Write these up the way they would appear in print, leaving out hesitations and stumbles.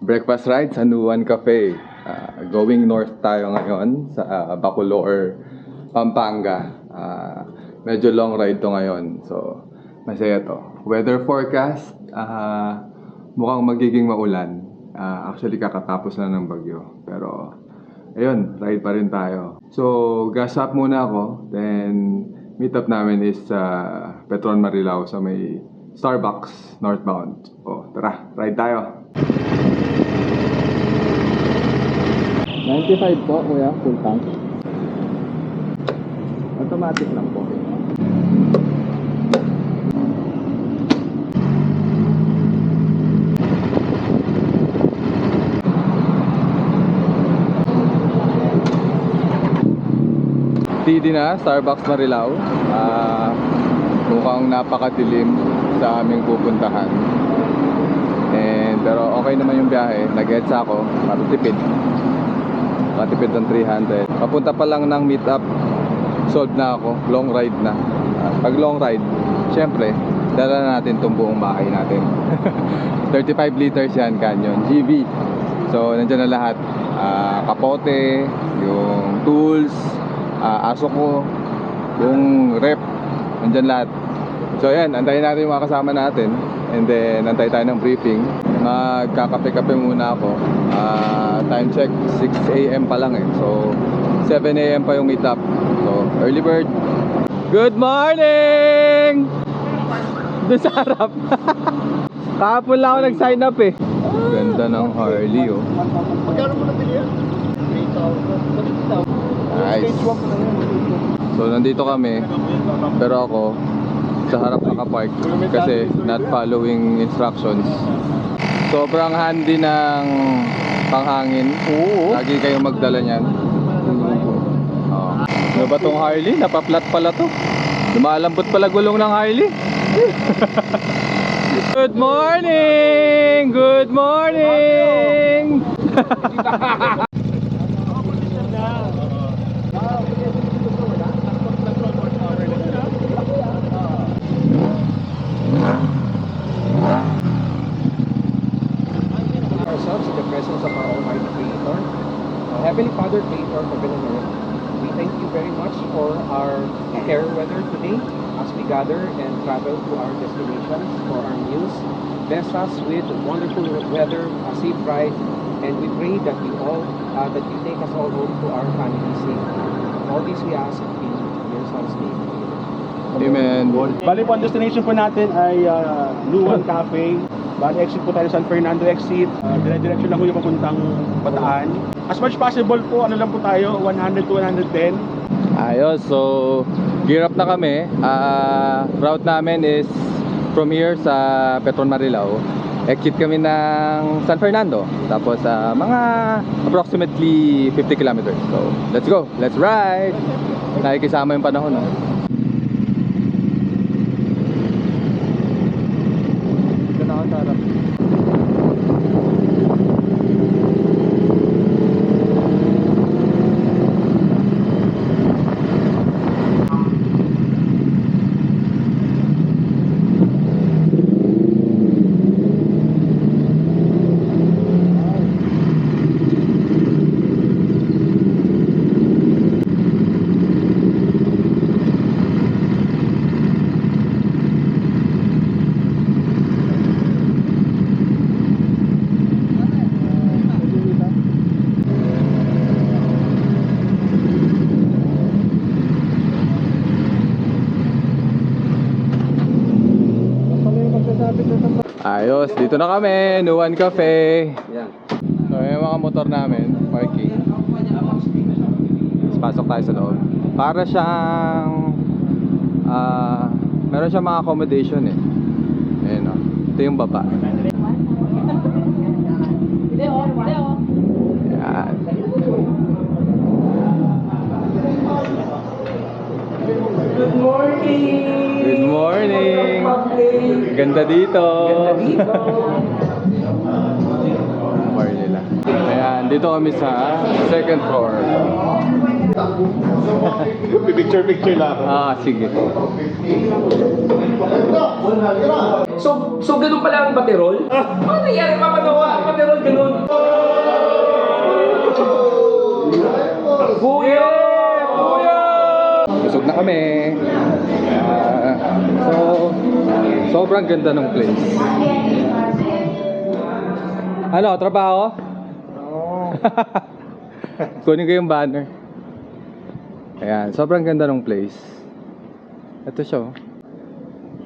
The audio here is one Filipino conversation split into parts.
Breakfast ride sa Nuwan Cafe. Going north tayo ngayon sa Bacolor, Pampanga. Medyo long ride to ngayon. So, masaya to. Weather forecast, mukhang magiging maulan. Actually, kakatapos na ng bagyo. Pero, ayun, ride pa rin tayo. So, gas up muna ako. Then, meet up namin is sa Petron Marilao sa may Starbucks northbound. O, tara, ride tayo. 95 po, kuya, full tank. Automatic lang po. TD na, Starbucks Marilao. Mukhang napakadilim sa aming pupuntahan. Pero okay naman yung biyahe. Nag-edsa ako para tipid. Matipid ng 300. Papunta pa lang ng meet up, sold na ako. Long ride na. Pag long ride, syempre, dala na natin itong buong bahay natin. 35 liters yan, Canyon GV. So nandiyan na lahat. Kapote, yung tools, aso ko, yung rep, nandiyan lahat. So yan, antayin natin yung mga kasama natin. And then antay tayo ng briefing. Magkakape-kape muna ako. Time check 6 AM pa lang eh. So 7 AM pa yung meet up. So early bird. Good morning! Doon sa harap. Kahapon lang ako nag-sign up eh. Ganda ng Harley oh. Magkano mo nabili yan? 3,000. Nice. So nandito kami. Pero ako sa harap nakapark kasi not following instructions. Sobrang handy ng panghangin. Lagi kayong magdala niyan. Ano ba tong Harley? Napaplat pala to. Lumalambot pala gulong ng Harley. Good morning! Good morning! Ourselves in the presence of our Almighty Creator, Heavenly Father, Creator of heaven and earth, we thank you very much for our fair weather today as we gather and travel to our destinations for our meals. Bless us with wonderful weather, a safe ride, and we pray that you take us all home to our family safe. All this we ask in your Son's name. Amen. Bali po, ang destination po natin ay Nuwan Cafe. Bali, exit po tayo San Fernando exit. Dire-diretso lang po yung papuntang Bataan. As much possible po, ano lang po tayo, 100 to 110. Ayos, so gear up na kami. Route namin is from here sa Petron Marilao. Exit kami ng San Fernando. Tapos mga approximately 50 kilometers. So let's go, let's ride. Nakikisama yung panahon no? Ito na ako sa harap. Ayos, dito na kami, Nuwan Cafe. So yung mga motor namin, parking. Tapos pasok tayo sa loob. Para siyang meron siyang mga accommodation eh. Ayan o, ito yung baba. Ayan. Good morning! Good morning! Ganda dito! Ganda dito! Bar nila. Ayan, dito kami sa second floor. Picture lang. Sige. So ganun pala ang paterol? Ano nangyari papanawa ang paterol ganun? Sobrang ganda ng place. Ano, trabaho? Oo. Kunin ko yung banner. Ayan, sobrang ganda ng place. Ito siya. Oh.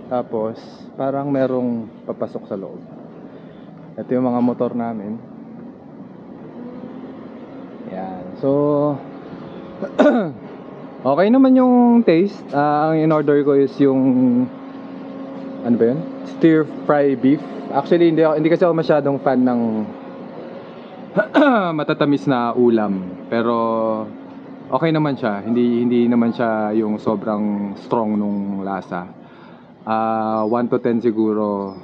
Tapos, parang merong papasok sa loob. Ito yung mga motor namin. Ayan. So, okay naman yung taste. Ang in-order ko is yung ano ba yun? Stir fry beef. Actually, hindi kasi ako masyadong fan ng matatamis na ulam. Pero okay naman siya. Hindi naman siya yung sobrang strong nung lasa. 1 to 10 siguro.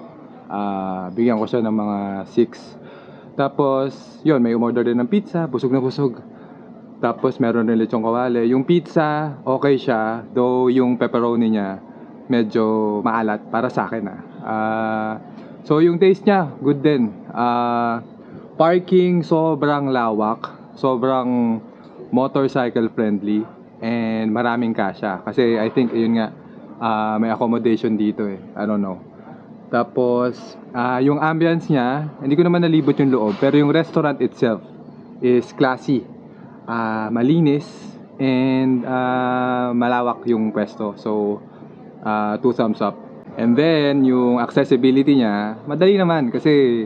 Bigyan ko siya ng mga 6. Tapos, yun, may umorder din ng pizza. Busog na busog. Tapos, meron rin lechong kawali. Yung pizza, okay siya. Though, yung pepperoni niya, medyo maalat para sa akin. So, yung taste niya, good din. Parking, sobrang lawak. Sobrang motorcycle friendly. And maraming kasya. Kasi, I think, yun nga, may accommodation dito eh. I don't know. Tapos, yung ambience niya, hindi ko naman nalibot yung loob. Pero yung restaurant itself is classy. Malinis. And malawak yung pwesto. So, 2 thumbs up. And then, yung accessibility niya, madali naman. Kasi,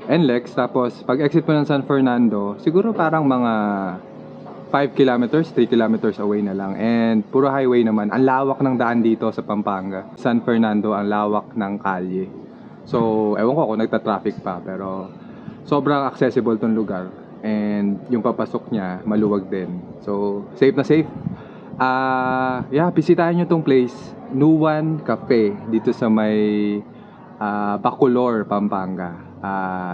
NLEX. Tapos, pag exit mo ng San Fernando, siguro parang mga 5 kilometers, 3 kilometers away na lang. And puro highway naman. Ang lawak ng daan dito sa Pampanga. San Fernando, ang lawak ng kalye. So, ewan ko kung nagta-traffic pa. Pero, sobrang accessible tong lugar. And yung papasok niya, maluwag din. So, safe na safe. Yeah, bisitahin nyo tong place. Nuwan Cafe. Dito sa may Bacolor, Pampanga.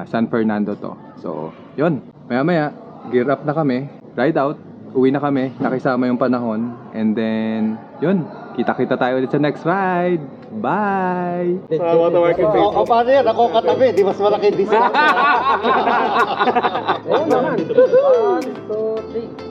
San Fernando to. So, yun. Maya-maya, gear up na kami. Ride out. Uwi na kami, nakisama yung panahon. And then, yun, kita-kita tayo ulit sa next ride. Bye! Sa Watermarket Bay. O paano yan? Ako katabi, di mas malaki discount. Ayun naman. 1, 2, 3.